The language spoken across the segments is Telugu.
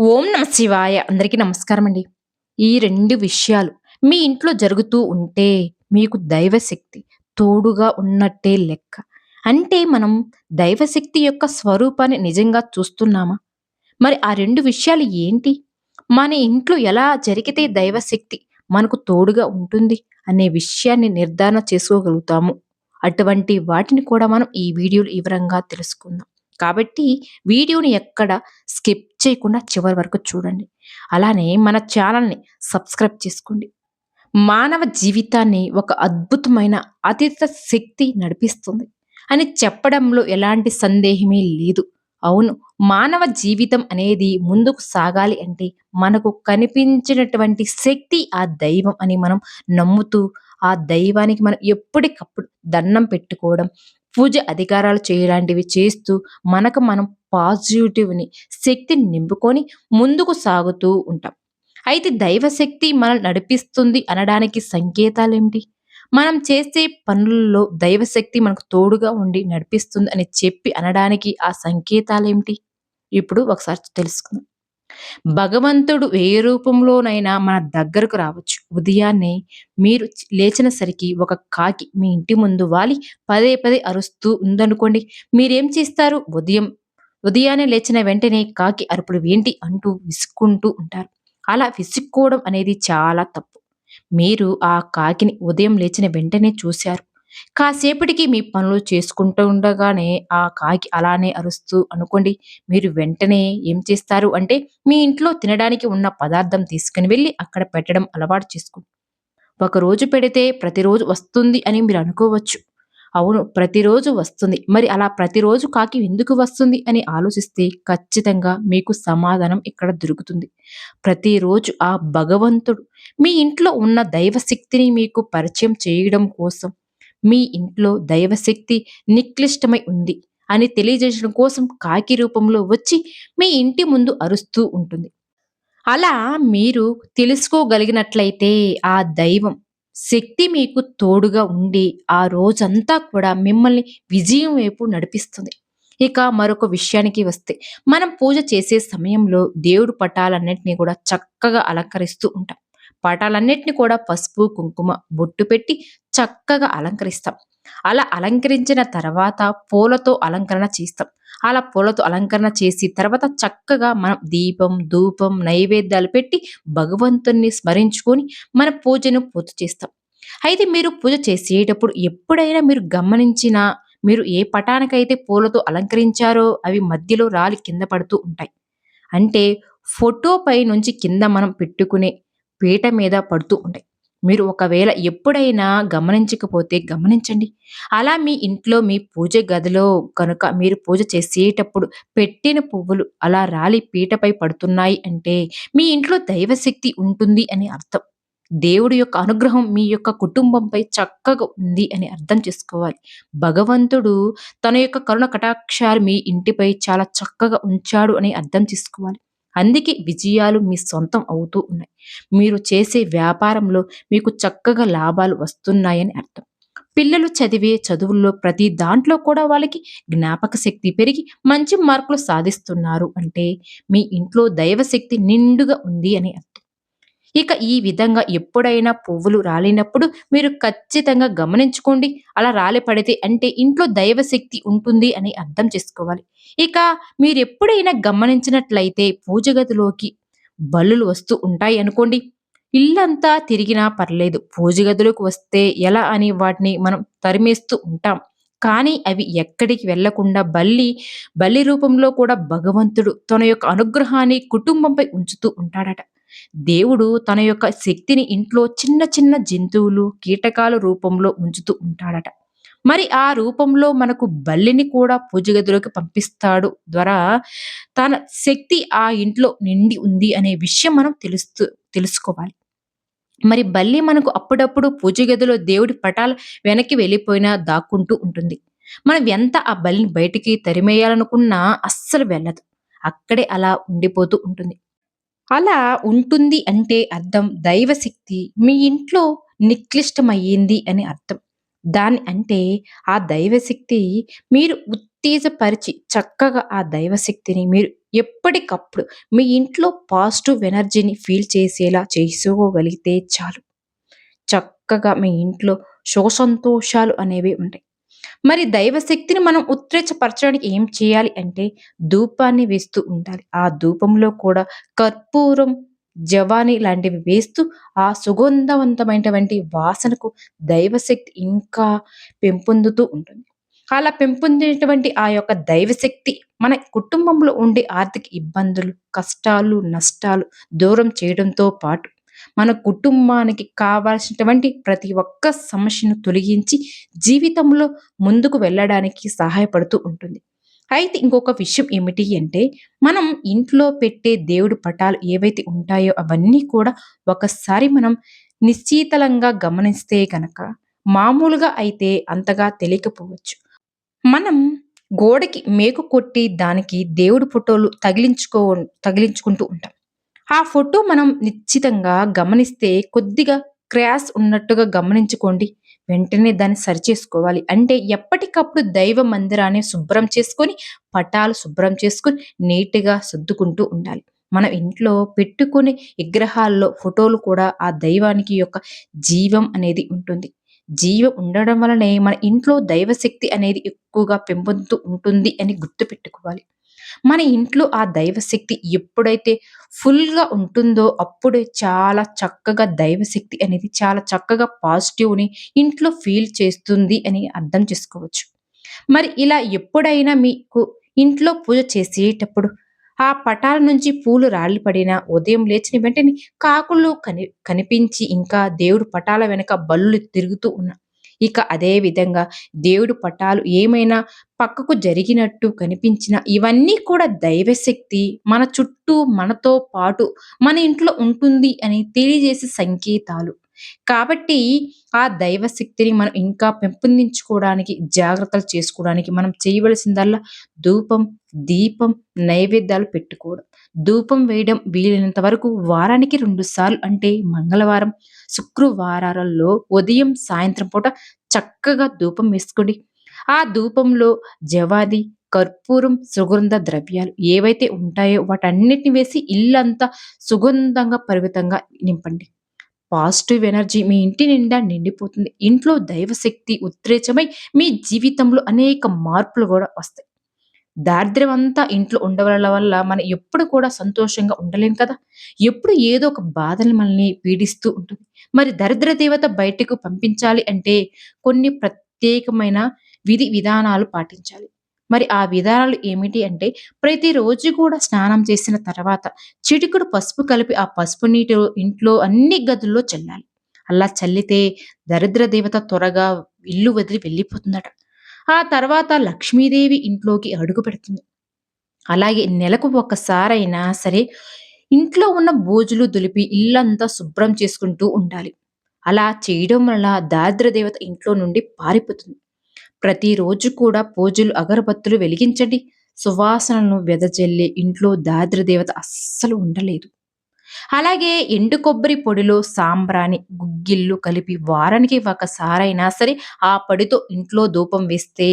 ఓం నమ శివాయ. అందరికీ నమస్కారం అండి. ఈ 2 విషయాలు మీ ఇంట్లో జరుగుతూ ఉంటే మీకు దైవశక్తి తోడుగా ఉన్నట్టే లెక్క. అంటే మనం దైవశక్తి యొక్క స్వరూపాన్ని నిజంగా చూస్తున్నామా? మరి ఆ 2 విషయాలు ఏంటి? మన ఇంట్లో ఎలా జరిగితే దైవశక్తి మనకు తోడుగా ఉంటుంది అనే విషయాన్ని నిర్ధారణ చేసుకోగలుగుతాము. అటువంటి వాటిని కూడా మనం ఈ వీడియోలో వివరంగా తెలుసుకుందాం. కాబట్టి వీడియోని ఎక్కడ స్కిప్ చేయకుండా చివరి వరకు చూడండి. అలానే మన ఛానల్‌ని సబ్స్క్రైబ్ చేసుకోండి. మానవ జీవితాన్ని ఒక అద్భుతమైన అతీత శక్తి నడిపిస్తుంది అని చెప్పడంలో ఎలాంటి సందేహమే లేదు. అవును. మానవ జీవితం అనేది ముందుకు సాగాలి అంటే మనకు కనిపించినటువంటి శక్తి ఆ దైవం అని మనం నమ్ముతూ, ఆ దైవానికి మనం ఎప్పటికప్పుడు దండం పెట్టుకోవడం, పూజ అధికారాలు చేయలాంటివి చేస్తూ మనకు మనం పాజిటివ్‌ని శక్తిని నింపుకొని ముందుకు సాగుతూ ఉంటాం. అయితే దైవశక్తి మనల్ని నడిపిస్తుంది అనడానికి సంకేతాలేంటి? మనం చేసే పనుల్లో దైవశక్తి మనకు తోడుగా ఉండి నడిపిస్తుంది అని చెప్పి అనడానికి ఆ సంకేతాలేమిటి? ఇప్పుడు ఒకసారి తెలుసుకుందాం. భగవంతుడు ఏ రూపంలోనైనా మన దగ్గరకు రావచ్చు. ఉదయాన్నే మీరు లేచిన సరికి ఒక కాకి మీ ఇంటి ముందు వాలి పదే పదే అరుస్తూ ఉందనుకోండి. మీరేం చేస్తారు? ఉదయాన్నే లేచిన వెంటనే కాకి అరుపులు ఏంటి అంటూ విసుక్కుంటూ ఉంటారు. అలా విసుక్కోవడం అనేది చాలా తప్పు. మీరు ఆ కాకిని ఉదయం లేచిన వెంటనే చూశారు. కాసేపటికి మీ పనులు చేసుకుంటూ ఉండగానే ఆ కాకి అలానే అరుస్తూ అనుకోండి. మీరు వెంటనే ఏం చేస్తారు అంటే, మీ ఇంట్లో తినడానికి ఉన్న పదార్థం తీసుకొని వెళ్లి అక్కడ పెట్టడం అలవాటు చేసుకోండి. ఒకరోజు పెడితే ప్రతిరోజు వస్తుంది అని మీరు అనుకోవచ్చు. అవును. ప్రతిరోజు వస్తుంది. మరి అలా ప్రతిరోజు కాకి ఎందుకు వస్తుంది అని ఆలోచిస్తే ఖచ్చితంగా మీకు సమాధానం ఇక్కడ దొరుకుతుంది. ప్రతిరోజు ఆ భగవంతుడు మీ ఇంట్లో ఉన్న దైవశక్తిని మీకు పరిచయం చేయడం కోసం, మీ ఇంట్లో దైవశక్తి నిక్లిష్టమై ఉంది అని తెలియజేయడం కోసం కాకి రూపంలో వచ్చి మీ ఇంటి ముందు అరుస్తూ ఉంటుంది. అలా మీరు తెలుసుకోగలిగినట్లయితే ఆ దైవం శక్తి మీకు తోడుగా ఉండి ఆ రోజంతా కూడా మిమ్మల్ని విజయం వైపు నడిపిస్తుంది. ఇక మరొక విషయానికి వస్తే మనం పూజ చేసే సమయంలో దేవుడు పటాలన్నిటిని కూడా చక్కగా అలంకరిస్తూ ఉంటాం. పటాలన్నిటిని కూడా పసుపు, కుంకుమ బొట్టు పెట్టి చక్కగా అలంకరిస్తాం. అలా అలంకరించిన తర్వాత పూలతో అలంకరణ చేస్తాం. అలా పూలతో అలంకరణ చేసి తర్వాత చక్కగా మనం దీపం, ధూపం, నైవేద్యాలు పెట్టి భగవంతుణ్ణి స్మరించుకొని మన పూజను పూర్తి చేస్తాం. అయితే మీరు పూజ చేసేటప్పుడు ఎప్పుడైనా మీరు గమనించినా మీరు ఏ పటానికైతే పూలతో అలంకరించారో అవి మధ్యలో రాలి కింద పడుతూ ఉంటాయి. అంటే ఫోటో పై నుంచి కింద మనం పెట్టుకునే పీట మీద పడుతూ ఉంటాయి. మీరు ఒకవేళ ఎప్పుడైనా గమనించకపోతే గమనించండి. అలా మీ ఇంట్లో మీ పూజ గదిలో కనుక మీరు పూజ చేసేటప్పుడు పెట్టిన పువ్వులు అలా రాలి పీటపై పడుతున్నాయి అంటే మీ ఇంట్లో దైవశక్తి ఉంటుంది అని అర్థం. దేవుడి యొక్క అనుగ్రహం మీ యొక్క కుటుంబంపై చక్కగా ఉంది అని అర్థం చేసుకోవాలి. భగవంతుడు తన యొక్క కరుణ కటాక్షాలు మీ ఇంటిపై చాలా చక్కగా ఉంచాడు అని అర్థం చేసుకోవాలి. అందుకే విజయాలు మీ సొంతం అవుతూ ఉన్నాయి. మీరు చేసే వ్యాపారంలో మీకు చక్కగా లాభాలు వస్తున్నాయని అర్థం. పిల్లలు చదివే చదువుల్లో ప్రతి దాంట్లో కూడా వాళ్ళకి జ్ఞాపక శక్తి పెరిగి మంచి మార్కులు సాధిస్తున్నారు అంటే మీ ఇంట్లో దైవశక్తి నిండుగా ఉంది అని అర్థం. ఇక ఈ విధంగా ఎప్పుడైనా పువ్వులు రాలినప్పుడు మీరు ఖచ్చితంగా గమనించుకోండి. అలా రాలి పడితే అంటే ఇంట్లో దైవశక్తి ఉంటుంది అని అర్థం చేసుకోవాలి. ఇక మీరెప్పుడైనా గమనించినట్లయితే పూజ గదిలోకి బల్లులు వస్తూ ఉంటాయి అనుకోండి. ఇల్లంతా తిరిగినా పర్లేదు. పూజ గదిలోకి వస్తే ఎలా అని వాటిని మనం తరిమేస్తూ ఉంటాం. కానీ అవి ఎక్కడికి వెళ్ళకుండా బల్లి రూపంలో కూడా భగవంతుడు తన యొక్క అనుగ్రహాన్ని కుటుంబంపై ఉంచుతూ ఉంటాడట. దేవుడు తన యొక్క శక్తిని ఇంట్లో చిన్న చిన్న జంతువులు, కీటకాల రూపంలో ఉంచుతూ ఉంటాడట. మరి ఆ రూపంలో మనకు బల్లిని కూడా పూజ గదిలోకి పంపిస్తాడు ద్వారా తన శక్తి ఆ ఇంట్లో నిండి ఉంది అనే విషయం మనం తెలుసుకోవాలి. మరి బల్లి మనకు అప్పుడప్పుడు పూజ గదిలో దేవుడి పటాల వెనక్కి వెళ్ళిపోయినా దాక్కుంటూ ఉంటుంది. మనం ఎంత ఆ బల్లిని బయటికి తరిమేయాలనుకున్నా అస్సలు వెళ్ళదు. అక్కడే అలా ఉండిపోతూ ఉంటుంది. అలా ఉంటుంది అంటే అర్థం దైవశక్తి మీ ఇంట్లో నిక్లిష్టమయ్యింది అని అర్థం. దాని అంటే ఆ దైవశక్తి మీరు ఉత్తేజపరిచి చక్కగా ఆ దైవశక్తిని మీరు ఎప్పటికప్పుడు మీ ఇంట్లో పాజిటివ్ ఎనర్జీని ఫీల్ చేసేలా చేసుకోగలిగితే చాలు. చక్కగా మీ ఇంట్లో సుఖ సంతోషాలు అనేవి ఉంటాయి. మరి దైవశక్తిని మనం ఉత్తేజపరచడానికి ఏం చేయాలి అంటే ధూపాన్ని వేస్తూ ఉండాలి. ఆ ధూపంలో కూడా కర్పూరం, జవాని లాంటివి వేస్తూ ఆ సుగంధవంతమైనటువంటి వాసనకు దైవశక్తి ఇంకా పెంపొందుతూ ఉంటుంది. అలా పెంపొందినటువంటి ఆ యొక్క దైవశక్తి మన కుటుంబంలో ఉండే ఆర్థిక ఇబ్బందులు, కష్టాలు, నష్టాలు దూరం చేయడంతో పాటు మన కుటుంబానికి కావాల్సినటువంటి ప్రతి ఒక్క సమస్యను తొలగించి జీవితంలో ముందుకు వెళ్ళడానికి సహాయపడుతూ ఉంటుంది. అయితే ఇంకొక విషయం ఏమిటి అంటే, మనం ఇంట్లో పెట్టే దేవుడి పటాలు ఏవైతే ఉంటాయో అవన్నీ కూడా ఒకసారి మనం నిశ్చీతలంగా గమనిస్తే గనక మామూలుగా అయితే అంతగా తెలియకపోవచ్చు. మనం గోడకి మేకు కొట్టి దానికి దేవుడి ఫోటోలు తగిలించుకుంటూ ఉంటాం. ఆ ఫోటో మనం నిశ్చితంగా గమనిస్తే కొద్దిగా క్రాస్ ఉన్నట్టుగా గమనించుకోండి. వెంటనే దాన్ని సరిచేసుకోవాలి. అంటే ఎప్పటికప్పుడు దైవ మందిరాన్ని శుభ్రం చేసుకొని, పటాలు శుభ్రం చేసుకొని, నీట్‌గా సర్దుకుంటూ ఉండాలి. మనం ఇంట్లో పెట్టుకునే విగ్రహాల్లో ఫోటోలు కూడా ఆ దైవానికి యొక్క జీవం అనేది ఉంటుంది. జీవం ఉండడం వలనే మన ఇంట్లో దైవశక్తి అనేది ఎక్కువగా పెంపొందుతూ ఉంటుంది అని గుర్తుపెట్టుకోవాలి. మన ఇంట్లో ఆ దైవశక్తి ఎప్పుడైతే ఫుల్‌గా ఉంటుందో అప్పుడే చాలా చక్కగా దైవశక్తి అనేది చాలా చక్కగా పాజిటివ్‌ని ఇంట్లో ఫీల్ చేస్తుంది అని అర్థం చేసుకోవచ్చు. మరి ఇలా ఎప్పుడైనా మీకు ఇంట్లో పూజ చేసేటప్పుడు ఆ పటాల నుంచి పూలు రాలి పడినా, ఉదయం లేచిన వెంటనే కాకులు కనిపించి ఇంకా దేవుడు పటాల వెనక బల్లులు తిరుగుతూ ఉన్న ఇక అదే విధంగా దేవుడు పటాలు ఏమైనా పక్కకు జరిగినట్టు కనిపించిన ఇవన్నీ కూడా దైవశక్తి మన చుట్టూ మనతో పాటు మన ఇంట్లో ఉంటుంది అని తెలియజేసే సంకేతాలు. కాబట్టి ఆ దైవశక్తిని మనం ఇంకా పెంపొందించుకోవడానికి, జాగ్రత్తలు చేసుకోవడానికి మనం చేయవలసిందల్లా ధూపం, దీపం, నైవేద్యాలు పెట్టుకోవడం. ధూపం వేయడం వీలైనంత వరకు వారానికి 2 సార్లు అంటే మంగళవారం, శుక్రవారాలలో ఉదయం, సాయంత్రం పూట చక్కగా ధూపం వేసుకోండి. ఆ ధూపంలో జవాది, కర్పూరం, సుగంధ ద్రవ్యాలు ఏవైతే ఉంటాయో వాటన్నిటిని వేసి ఇల్లంతా సుగంధంగా, పరిమితంగా నింపండి. పాజిటివ్ ఎనర్జీ మీ ఇంటి నిండా నిండిపోతుంది. ఇంట్లో దైవశక్తి ఉద్రేకమై మీ జీవితంలో అనేక మార్పులు గూడా వస్తాయి. దారిద్ర్యం అంతా ఇంట్లో ఉండవల్ల వల్ల మనం ఎప్పుడు కూడా సంతోషంగా ఉండలేం కదా! ఎప్పుడు ఏదో ఒక బాధలు మనల్ని పీడిస్తూ ఉంటుంది. మరి దరిద్ర దేవత బయటకు పంపించాలి అంటే కొన్ని ప్రత్యేకమైన విధి విధానాలు పాటించాలి. మరి ఆ విధానాలు ఏమిటి అంటే ప్రతిరోజు కూడా స్నానం చేసిన తర్వాత చిటికెడు పసుపు కలిపి ఆ పసుపు నీటి ఇంట్లో అన్ని గదుల్లో చల్లాలి. అలా చల్లితే దరిద్ర దేవత త్వరగా ఇల్లు వదిలి వెళ్ళిపోతుందట. ఆ తర్వాత లక్ష్మీదేవి ఇంట్లోకి అడుగుపెడుతుంది. అలాగే నెలకు ఒక్కసారైనా సరే ఇంట్లో ఉన్న బూజులు దులిపి ఇల్లంతా శుభ్రం చేసుకుంటూ ఉండాలి. అలా చేయడం వల్ల దారిద్ర్య దేవత ఇంట్లో నుండి పారిపోతుంది. ప్రతిరోజు కూడా పూజలు, అగరబత్తులు వెలిగించండి. సువాసనలను వెదజల్లి ఇంట్లో దారిద్ర్య దేవత అస్సలు ఉండలేదు. అలాగే ఎండు కొబ్బరి పొడిలో సాంబ్రాణి, గుగ్గిళ్ళు కలిపి వారానికి ఒకసారైనా సరే ఆ పొడితో ఇంట్లో ధూపం వేస్తే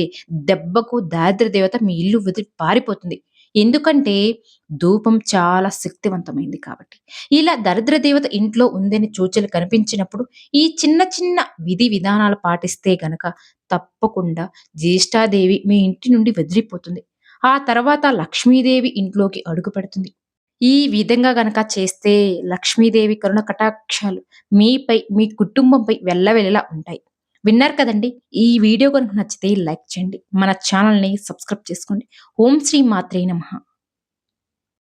దెబ్బకు దారిద్ర్య దేవత మీ ఇల్లు వదిలి పారిపోతుంది. ఎందుకంటే ధూపం చాలా శక్తివంతమైంది కాబట్టి. ఇలా దరిద్ర దేవత ఇంట్లో ఉందని సూచనలు కనిపించినప్పుడు ఈ చిన్న చిన్న విధి విధానాలు పాటిస్తే గనక తప్పకుండా జ్యేష్ఠాదేవి మీ ఇంటి నుండి వదిలిపోతుంది. ఆ తర్వాత లక్ష్మీదేవి ఇంట్లోకి అడుగుపెడుతుంది. ఈ విధంగా గనక చేస్తే లక్ష్మీదేవి కరుణ కటాక్షాలు మీపై, మీ కుటుంబంపై వెల్లవెల్లలా ఉంటాయి. విన్నారు కదండీ! ఈ వీడియో గనుక నచ్చితే లైక్ చేయండి. మన ఛానెల్‌ని సబ్స్క్రైబ్ చేసుకోండి. ఓం శ్రీ మాత్రే నమః.